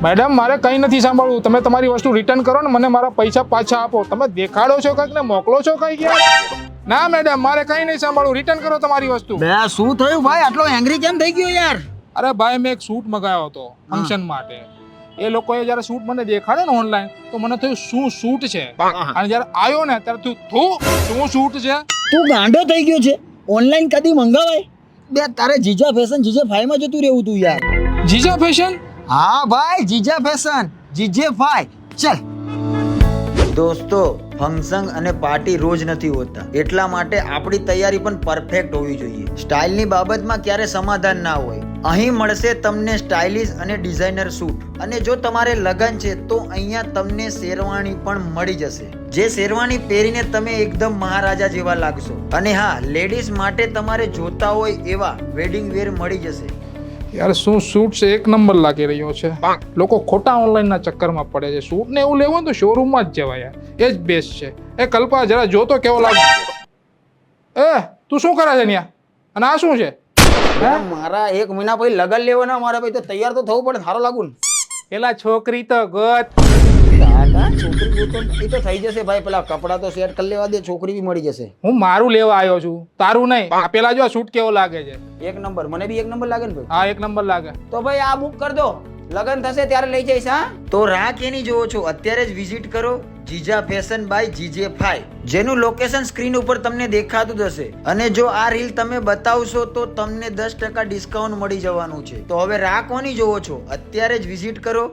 Madam મારે કંઈ નથી સાંભળવું. તમે તમારી વસ્તુ રિટર્ન કરો ને મને મારા પૈસા પાછા આપો. તમે દેખાડો છો કંઈક ને મોકલો છો કંઈક યાર. ના મેડમ મારે કંઈ નહીં સાંભળવું. રિટર્ન કરો તમારી વસ્તુ. બે શું થયું ભાઈ, આટલો એંગ્રી કેમ થઈ ગયો યાર? અરે ભાઈ મેં એક સૂટ મંગાવ્યો હતો ફંક્શન માટે. એ લોકોએ જ્યારે સૂટ મને દેખાડ્યો ને ઓનલાઈન તો મને થયું શું સૂટ છે, અને જ્યારે આવ્યો ને ત્યારે શું સૂટ છે. તું ગાંડો થઈ ગયો છે? ઓનલાઈન કદી મંગાવાય? બે તારે જીજા ફેશન જીજે 5 માં જતું રહેવું તું યાર. જીજા ફેશન? હા ભાઈ, જીજા ફેશન જીજે 5. ચલ દોસ્તો, ફંક્શન અને પાર્ટી રોજ નથી હોતા, એટલા માટે આપણી તૈયારી પણ પરફેક્ટ હોવી જોઈએ. સ્ટાઇલની બાબતમાં ક્યારે સમાધાન ના હોય. અહીં મળશે તમને સ્ટાઇલિશ અને ડિઝાઇનર સૂટ, અને જો તમારે લગન છે તો અહીંયા તમને શેરવાણી પણ મળી જશે. જે શેરવાણી પહેરીને તમે એકદમ મહારાજા જેવા લાગશો. અને હા, લેડીઝ માટે તમારે જોતા હોય એવા વેડિંગ વેર મળી જશે. યાર શું સૂટ છે, એક નંબર લાગી રહ્યો છે. લોકો ખોટા ઓનલાઈનના ચક્કરમાં પડે છે. સૂટ ને એવું લેવું તો શોરૂમમાં જ જવાય યાર, એ જ બેસ્ટ છે. એ કલ્પા જરા જોતો કેવો લાગે. તું શું કરે છે ન્યા? અને આ શું છે? મારા 1 મહિના પછી લગન લેવાના, મારા ભાઈ તો તૈયાર તો થવું પડે, સારો લાગુ ને. પેલા છોકરી તો ગત. છોકરી ગોતો એ તો થઈ જશે ભાઈ, પેલા કપડા તો સેટ કરી લેવા દે, છોકરી બી મળી જશે. હું મારું લેવા આવ્યો છું, તારું નહીં. આ પેલા જો આ સૂટ કેવો લાગે છે. 1 નંબર, મને બી 1 નંબર લાગે ને ભાઈ. હા 1 નંબર લાગે. તો ભાઈ આ બુક કરી દો, લગન થશે ત્યારે લઈ જઈશ. હા તો રાહ કેની જોવો છો? અત્યારે જ વિઝિટ કરો જીજા ફેશન બાય જીજે 5, જેનું લોકેશન સ્ક્રીન ઉપર તમને દેખાતું જ હશે. અને જો આ રીલ તમે બતાવશો તો તમને 10% ડિસ્કાઉન્ટ મળી જવાનું છે. તો હવે રાહ કોની જોવો છો? અત્યારે જ વિઝિટ કરો